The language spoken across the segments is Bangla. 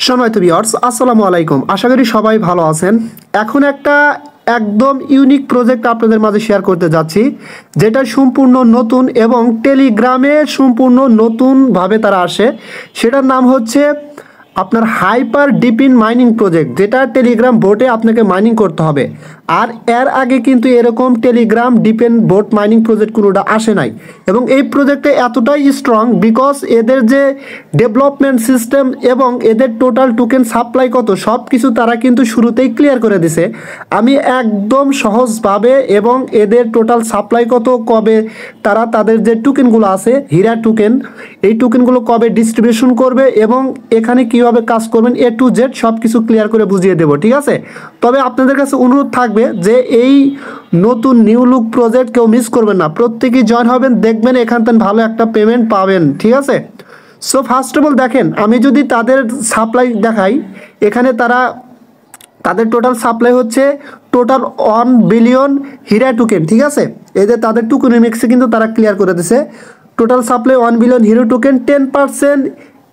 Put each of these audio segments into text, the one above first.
সম্মানিত ভিউয়ার্স, আসসালামু আলাইকুম। আশা করি সবাই ভালো আছেন। এখন একটা একদম ইউনিক প্রজেক্ট আপনাদের মাঝে শেয়ার করতে যাচ্ছি, যেটা সম্পূর্ণ নতুন এবং টেলিগ্রামে সম্পূর্ণ নতুনভাবে তারা আসে। সেটার নাম হচ্ছে আপনার হাইপার ডিপিন মাইনিং প্রজেক্ট, যেটা টেলিগ্রাম বোটে আপনাকে মাইনিং করতে হবে। আর এর আগে কিন্তু এরকম টেলিগ্রাম ডিপেন বোট মাইনিং প্রজেক্ট কোনোটা আসে নাই। এবং এই প্রজেক্টটা এতটাই স্ট্রং বিকজ এদের যে ডেভেলপমেন্ট সিস্টেম এবং এদের টোটাল টোকেন সাপ্লাই কত সব কিছু তারা কিন্তু শুরুতেই ক্লিয়ার করে দিছে। আমি একদম সহজভাবে এবং এদের টোটাল সাপ্লাই কত, কবে তারা তাদের যে টোকেনগুলো আছে হীরা টোকেন, এই টোকেনগুলো কবে ডিস্ট্রিবিউশন করবে এবং এখানে কীভাবে কাজ করবেন A to Z সব কিছু ক্লিয়ার করে বুঝিয়ে দেবো, ঠিক আছে। তবে আপনাদের কাছে অনুরোধ থাকবে যে এই নতুন নিউ লুক প্রজেক্ট কেউ মিস করবেন না, প্রত্যেকেই জয়েন হবেন, দেখবেন এখান থেকে ভালো একটা পেমেন্ট পাবেন, ঠিক আছে। সো ফার্স্ট অফ অল দেখেন, আমি যদি তাদের সাপ্লাই দেখাই, এখানে তাদের টোটাল সাপ্লাই হচ্ছে টোটাল 1 বিলিয়ন হীরা টোকেন, ঠিক আছে। এই যে তাদের টোকেনমিক্সে কিন্তু তারা ক্লিয়ার করে দিছে total supply 1 billion hero token, 10%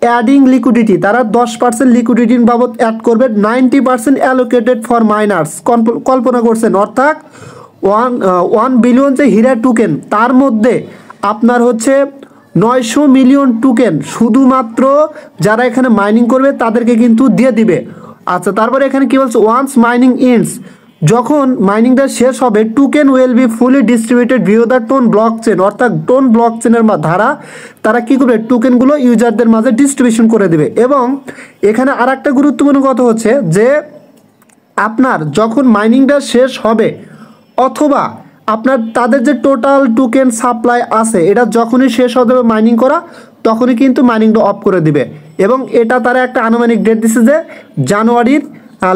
adding liquidity, তারা 10% লিকুইডিটির বাবদ অ্যাড করবে, 90% অ্যালোকেটেড ফর মাইনার্স। কল্পনা করছেন, অর্থাৎ 1 বিলিয়ন যে হীরা টোকেন তার মধ্যে আপনার হচ্ছে 900 মিলিয়ন টোকেন শুধুমাত্র যারা এখানে মাইনিং করবে তাদেরকে কিন্তু দিয়ে দিবে। আচ্ছা, তারপরে এখানে কি বলছে, ওয়ান্স মাইনিং ইন্ডস, যখন মাইনিংটা শেষ হবে token will be fully distributed via the TON blockchain, অর্থাৎ টোন ব্লক চেনের ধারা তারা কী করবে, টোকেনগুলো ইউজারদের মাঝে ডিস্ট্রিবিউশন করে দেবে। এবং এখানে আর একটা গুরুত্বপূর্ণ কথা হচ্ছে যে আপনার যখন মাইনিংটা শেষ হবে অথবা আপনার তাদের যে টোটাল টোকেন সাপ্লাই আছে এটা যখনই শেষ হবে মাইনিং করা, তখনই কিন্তু মাইনিংটা অফ করে দিবে। এবং এটা তারা একটা আনুমানিক ডেট দিচ্ছে যে জানুয়ারির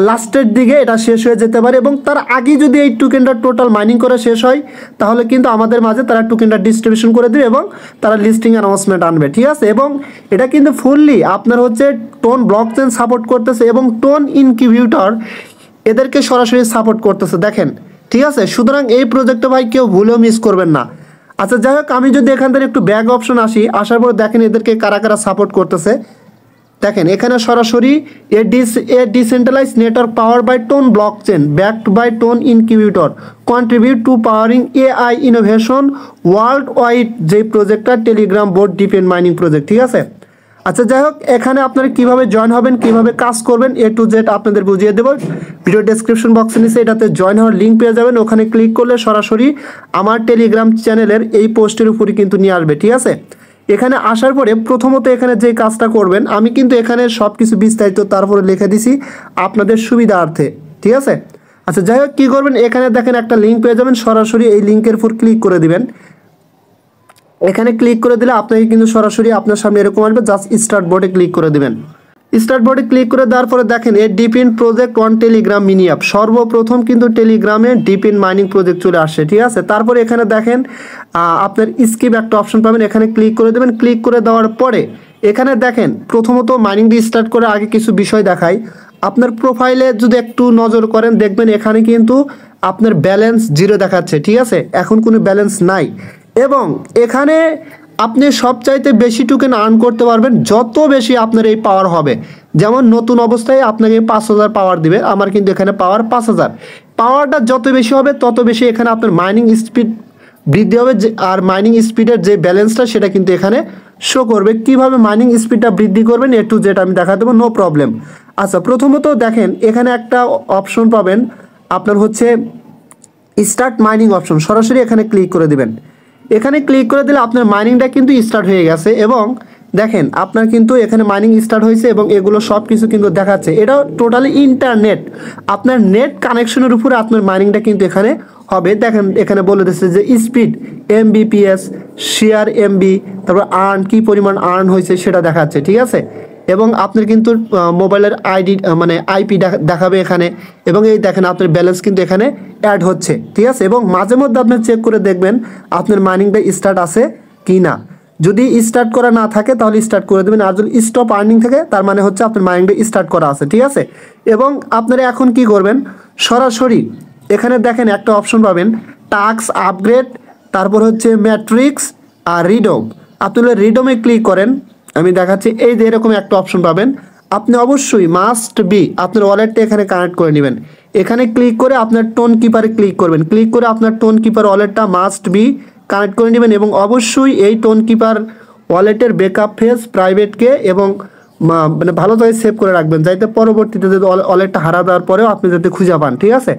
লাস্টের দিকে এটা শেষ হয়ে যেতে পারে। এবং তার আগে যদি এই টোকেনটা টোটাল মাইনিং করা শেষ হয় তাহলে কিন্তু আমাদের মাঝে তারা টোকেনটা ডিস্ট্রিবিউশন করে দেবে এবং তারা লিস্টিং অ্যানাউন্সমেন্ট আনবে, ঠিক আছে। এবং এটা কিন্তু ফুললি আপনার হচ্ছে টোন ব্লকচেন সাপোর্ট করতেছে এবং টোন ইনকিউবেটর এদেরকে সরাসরি সাপোর্ট করতেছে, দেখেন, ঠিক আছে। সুতরাং এই প্রজেক্টটা ভাই কেউ ভুলেও মিস করবেন না। আচ্ছা, যাই হোক, আমি যদি এখান থেকে একটু ব্যাক অপশন আসার পর দেখেন এদেরকে কারা কারা সাপোর্ট করতেছে। দেখেন এখানে সরাসরি a decentralize network power by TON blockchain backed by TON incubator contribute to powering AI innovation world wide, যে প্রজেক্টটা Telegram bot DePIN mining project, ঠিক আছে। আচ্ছা, যাই হোক, এখানে আপনারা কীভাবে জয়েন হবেন, কীভাবে কাজ করবেন A to Z আপনাদের বুঝিয়ে দেবো। ভিডিও ডেসক্রিপশন বক্সে নিচে এটাতে জয়েন হওয়ার লিঙ্ক পেয়ে যাবেন, ওখানে ক্লিক করলে সরাসরি আমার টেলিগ্রাম চ্যানেলের এই পোস্টের উপরে কিন্তু নিয়ে আসবে, ঠিক আছে। এখানে আসার পরে প্রথমত এখানে যে কাজটা করবেন, আমি কিন্তু এখানে সব কিছু বিস্তারিত তারপরে লিখে দিছি আপনাদের সুবিধার্থে, ঠিক আছে। আচ্ছা, যাই হোক, কী করবেন, এখানে দেখেন একটা লিঙ্ক পেয়ে যাবেন, সরাসরি এই লিঙ্কের উপর ক্লিক করে দিবেন। এখানে ক্লিক করে দিলে আপনাকে কিন্তু সরাসরি আপনার সামনে এরকম আসবে, জাস্ট স্টার্ট বোর্ডে ক্লিক করে দিবেন। স্টার্ট বোর্ডে ক্লিক করে দেওয়ার পরে দেখেন এর DePIN project on Telegram mini app, সর্বপ্রথম কিন্তু টেলিগ্রামে ডিপিন মাইনিং প্রজেক্ট চলে আসছে, ঠিক আছে। তারপরে এখানে দেখেন আপনার স্কিপ একটা অপশন পাবেন, এখানে ক্লিক করে দেবেন। ক্লিক করে দেওয়ার পরে এখানে দেখেন প্রথমত মাইনিং দিয়ে স্টার্ট করে আগে কিছু বিষয় দেখাই। আপনার প্রোফাইলে যদি একটু নজর করেন দেখবেন এখানে কিন্তু আপনার ব্যালেন্স 0 দেখাচ্ছে, ঠিক আছে, এখন কোনো ব্যালেন্স নাই। এবং এখানে আপনি সবচাইতে বেশি টোকেন আর্ন করতে পারবেন যত বেশি আপনার এই পাওয়ার হবে। যেমন নতুন অবস্থায় আপনাকে 5000 পাওয়ার দিবে, আমার কিন্তু এখানে পাওয়ার 5000। পাওয়ারটা যত বেশি হবে তত বেশি এখানে আপনার মাইনিং স্পিড বৃদ্ধি হবে, আর মাইনিং স্পিডের যে ব্যালেন্সটা সেটা কিন্তু এখানে শো করবে। কীভাবে মাইনিং স্পিডটা বৃদ্ধি করবেন A to Z আমি দেখা দেবো, নো প্রবলেম। আচ্ছা, প্রথমত দেখেন এখানে একটা অপশন পাবেন আপনার হচ্ছে স্টার্ট মাইনিং অপশন, সরাসরি এখানে ক্লিক করে দিবেন। এখানে ক্লিক করে দিলে আপনার মাইনিংটা কিন্তু স্টার্ট হয়ে গেছে এবং দেখেন আপনার কিন্তু এখানে মাইনিং স্টার্ট হয়েছে এবং এগুলো সব কিছু কিন্তু দেখাচ্ছে। এটা টোটালি ইন্টারনেট, আপনার নেট কানেকশনের উপরে আপনার মাইনিংটা কিন্তু এখানে হবে। দেখেন এখানে বলে দিচ্ছে যে স্পিড MBPS, শেয়ার MB, তারপর আর্ন কী পরিমাণ আর্ন হয়েছে সেটা দেখাচ্ছে, ঠিক আছে। এবং আপনার কিন্তু মোবাইলের আইডি মানে IP দেখাবে এখানে। এবং এই দেখেন আপনার ব্যালেন্স কিন্তু এখানে অ্যাড হচ্ছে, ঠিক আছে। এবং মাঝে মধ্যে আপনি চেক করে দেখবেন আপনার মাইনিংটা স্টার্ট আছে কি না। যদি স্টার্ট করা না থাকে তাহলে স্টার্ট করে দেবেন, আর যদি স্টপ আর্নিং থাকে তার মানে হচ্ছে আপনার মাইনিংটা স্টার্ট করা আছে, ঠিক আছে। এবং আপনারা এখন কি করবেন, সরাসরি এখানে দেখেন একটা অপশন পাবেন টাস্ক আপগ্রেড, তারপর হচ্ছে ম্যাট্রিক্স আর রিডম। আপনি রিডমে ক্লিক করেন, আমি দেখাচ্ছি, এই যে এরকম একটা অপশন পাবেন। আপনি অবশ্যই মাস্ট বি আপনার ওয়ালেটটা এখানে কানেক্ট করে নেবেন। এখানে ক্লিক করে আপনার টোন কিপারে ক্লিক করবেন, ক্লিক করে আপনার টোন কিপার ওয়ালেটটা মাস্ট বি কানেক্ট করে নেবেন এবং অবশ্যই এই টোন কিপার ওয়ালেটের ব্যাকআপ ফেস প্রাইভেটকে এবং মানে ভালোভাবে সেভ করে রাখবেন, যাতে পরবর্তীতে যদি ওয়ালেটটা হারা দেওয়ার পরেও আপনি যাতে খুঁজে পান। ঠিক আছে,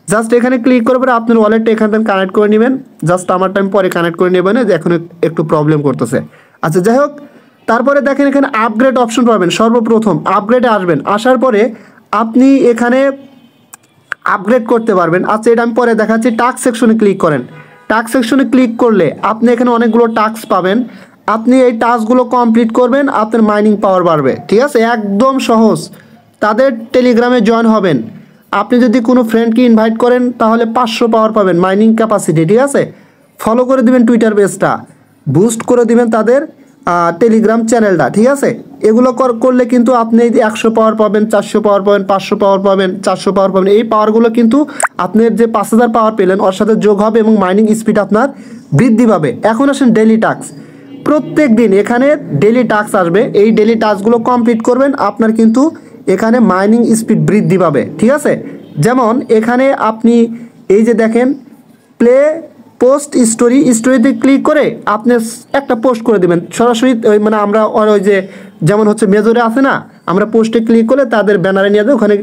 জাস্ট এখানে ক্লিক করে পরে আপনার ওয়ালেটটা এখান থেকে কানেক্ট করে নেবেন। জাস্ট আমার টাইম পরে কানেক্ট করে নেবেন, যে এখন একটু প্রবলেম করতেছে। আচ্ছা, যাই হোক, তারপরে দেখেন এখানে আপগ্রেড অপশন পাবেন। সর্বপ্রথম আপগ্রেডে আসবেন, আসার পরে আপনি এখানে আপগ্রেড করতে পারবেন। আচ্ছা, এটা আমি পরে দেখাচ্ছি। টাস্ক সেকশনে ক্লিক করেন। টাস্ক সেকশনে ক্লিক করলে আপনি এখানে অনেকগুলো টাস্ক পাবেন। আপনি এই টাস্কগুলো কমপ্লিট করবেন, আপনার মাইনিং পাওয়ার বাড়বে। ঠিক আছে, একদম সহজ। তাদের টেলিগ্রামে জয়েন হবেন। আপনি যদি কোনো ফ্রেন্ডকে ইনভাইট করেন তাহলে 500 পাওয়ার পাবেন মাইনিং ক্যাপাসিটি। ঠিক আছে, ফলো করে দিবেন টুইটার পেজটা, বুস্ট করে দিবেন তাদের টেলিগ্রাম চ্যানেলটা। ঠিক আছে, এগুলো করলে কিন্তু আপনি 100 পাওয়ার পাবেন, 400 পাওয়ার পাবেন, 500 পাওয়ার পাবেন, 400 পাওয়ার পাবেন। এই পাওয়ারগুলো কিন্তু আপনার যে 5000 পাওয়ার পেলেন ওর সাথে যোগ হবে এবং মাইনিং স্পিড আপনার বৃদ্ধি পাবে। এখন আসেন ডেইলি টাস্ক। প্রত্যেক দিন এখানে ডেইলি টাস্ক আসবে, এই ডেইলি টাস্কগুলো কমপ্লিট করবেন, আপনার কিন্তু এখানে মাইনিং স্পিড বৃদ্ধি পাবে। ঠিক আছে, যেমন এখানে আপনি এই যে দেখেন প্লে পোস্ট স্টোরিতে ক্লিক করে আপনি একটা পোস্ট করে দেবেন সরাসরি। মানে আমরা ওই যে যেমন হচ্ছে মেজরে আছে না, আমরা পোস্টে ক্লিক করলে তাদের ব্যানারে নিয়ে যাবে, ওখানে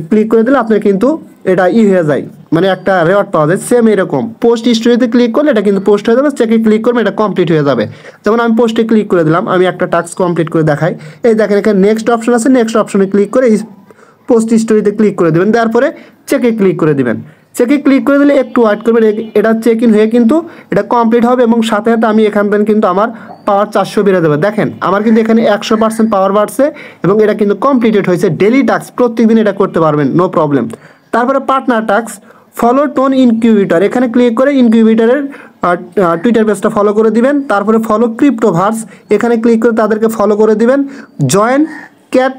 ক্লিক করে দিলে আপনার কিন্তু এটা হয়ে যায়, মানে একটা রেওয়ার্ড পাওয়া যায়। সেম এরকম পোস্ট স্টোরিতে ক্লিক করলে এটা কিন্তু পোস্ট হয়ে যাবে, চেকে ক্লিক করবে এটা কমপ্লিট হয়ে যাবে। যেমন আমি পোস্টে ক্লিক করে দিলাম, আমি একটা টাস্ক কমপ্লিট করে দেখাই। এই দেখেন এখানে নেক্সট অপশন আছে, নেক্সট অপশনে ক্লিক করে পোস্ট স্টোরিতে ক্লিক করে দেবেন, তারপরে চেকে ক্লিক করে দেবেন। চেকে ক্লিক করে দিলে একটু ওয়েট করবেন, এটা চেক ইন হয়ে কিন্তু এটা কমপ্লিট হবে এবং সাথে সাথে আমি এখান থেকে কিন্তু আমার পাওয়ার 400 বেড়ে দেবে। দেখেন আমার কিন্তু এখানে 100% পাওয়ার বাড়ছে এবং এটা কিন্তু কমপ্লিটেড হয়েছে। ডেলি টাস্ক প্রত্যেকদিন এটা করতে পারবেন, নো প্রবলেম। তারপরে partner task, follow tone incubator, এখানে ক্লিক করে ইনকিউবেটরের টুইটার পেজটা ফলো করে দিবেন। তারপরে ফলো ক্রিপ্টোভার্স, এখানে ক্লিক করে তাদেরকে ফলো করে দিবেন। জয়েন ক্যাট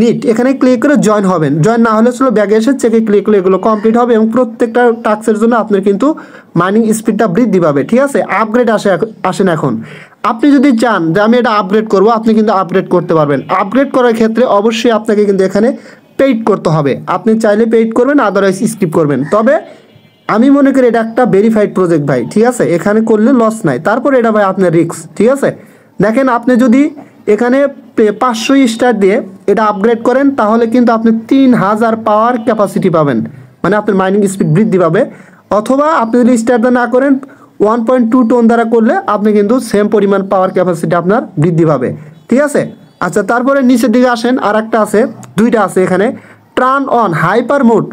নিট, এখানে ক্লিক করে জয়েন হবেন। জয়েন না হলে চলো ব্যাগে এসে চেকে ক্লিক করলে এগুলো কমপ্লিট হবে এবং প্রত্যেকটা টাস্কের জন্য আপনার কিন্তু মাইনিং স্পিডটা বৃদ্ধি পাবে। ঠিক আছে, আপগ্রেড আসেন এখন। আপনি যদি চান যে আমি এটা আপগ্রেড করব, আপনি কিন্তু আপগ্রেড করতে পারবেন। আপগ্রেড করার ক্ষেত্রে অবশ্যই আপনাকে কিন্তু এখানে পেইড করতে হবে। আপনি চাইলে পেইড করবেন, আদারওয়াইজ স্কিপ করবেন। তবে আমি মনে করি এটা একটা ভেরিফাইড প্রজেক্ট ভাই। ঠিক আছে, এখানে করলে লস নাই। তারপর এটা ভাই আপনার রিস্ক। ঠিক আছে, দেখেন আপনি যদি এখানে 500 স্টার দিয়ে এটা আপগ্রেড করেন তাহলে কিন্তু আপনি 3000 পাওয়ার ক্যাপাসিটি পাবেন, মানে আপনার মাইনিং স্পিড বৃদ্ধি পাবে। অথবা আপনি যদি স্টার দিয়ে না করেন 1.2 টোন দ্বারা করলে আপনি কিন্তু সেম পরিমাণ পাওয়ার ক্যাপাসিটি আপনার বৃদ্ধি পাবে। ঠিক আছে, আচ্ছা তারপরে নিচের দিকে আসেন, আর একটা আছে, দুইটা আছে এখানে। টার্ন অন হাইপার মোড,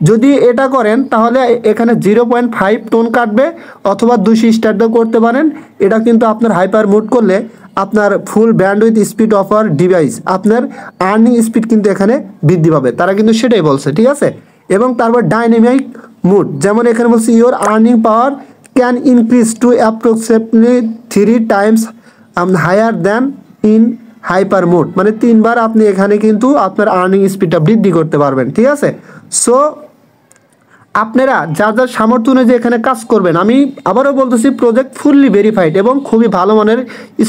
যদি এটা করেন তাহলে এখানে 0.5 টোন কাটবে, অথবা 200 স্টার দিয়েও করতে পারেন। এটা কিন্তু আপনার হাইপার মোড করলে আপনার full bandwidth speed of our device, আপনার আর্নিং স্পিড কিন্তু এখানে বৃদ্ধি পাবে, তারা কিন্তু সেটাই বলছে। ঠিক আছে, এবং তারপর ডাইনামিক মুড, যেমন এখানে বলছে your earning power can increase to approximately 3 times higher than in hyper mode, মানে 3 বার আপনি এখানে কিন্তু আপনার আর্নিং স্পিডটা বৃদ্ধি করতে পারবেন। ঠিক আছে, সো আপনারা যার যার সামর্থ্য অনুযায়ী এখানে কাজ করবেন। আমি আবারও বলতেছি প্রজেক্ট ফুললি ভেরিফাইড এবং খুবই ভালো মানের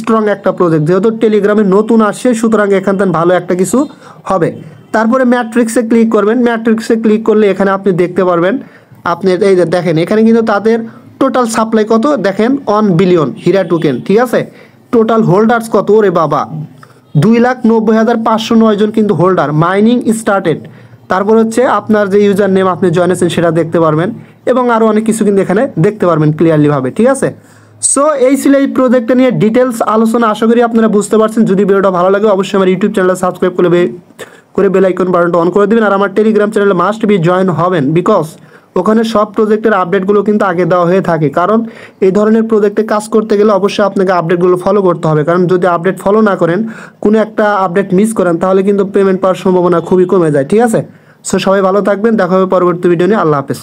স্ট্রং একটা প্রজেক্ট, যেহেতু টেলিগ্রামে নতুন আসছে সুতরাং এখান থেকে ভালো একটা কিছু হবে। তারপরে ম্যাট্রিক্সে ক্লিক করবেন। ম্যাট্রিক্সে ক্লিক করলে এখানে আপনি দেখতে পারবেন, আপনি এই যে দেখেন এখানে কিন্তু তাদের টোটাল সাপ্লাই কত দেখেন, 1 বিলিয়ন হীরা টোকেন। ঠিক আছে, টোটাল হোল্ডার্স কত, ওরে বাবা 2,90,509 জন কিন্তু হোল্ডার। মাইনিং স্টার্টেড, তারপর হচ্ছে আপনার যে ইউজার নেম আপনি জয়েন আছেন সেটা দেখতে পারবেন এবং আরও অনেক কিছু কিন্তু এখানে দেখতে পারবেন ক্লিয়ারলি ভাবে। ঠিক আছে, সো এই ছিল এই প্রজেক্টটা নিয়ে ডিটেলস আলোচনা। আশা করি আপনারা বুঝতে পারছেন। যদি ভিডিওটা ভালো লাগে অবশ্যই আমার ইউটিউব চ্যানেলটা সাবস্ক্রাইব করে বেল আইকন বাটনটা অন করে দেবেন। আর আমার টেলিগ্রাম চ্যানেলে মাস্ট বি জয়েন হবেন, বিকজ ওখানে সব প্রজেক্টের আপডেটগুলো কিন্তু আগে দেওয়া হয়ে থাকে। কারণ এই ধরনের প্রজেক্টে কাজ করতে গেলে অবশ্যই আপনাকে আপডেটগুলো ফলো করতে হবে, কারণ যদি আপডেট ফলো না করেন, কোনো একটা আপডেট মিস করেন, তাহলে কিন্তু পেমেন্ট পাওয়ার সম্ভাবনা খুবই কমে যায়। ঠিক আছে, সো সবাই ভালো থাকবেন, দেখা হবে পরবর্তী ভিডিও নিয়ে। আল্লাহ হাফেজ।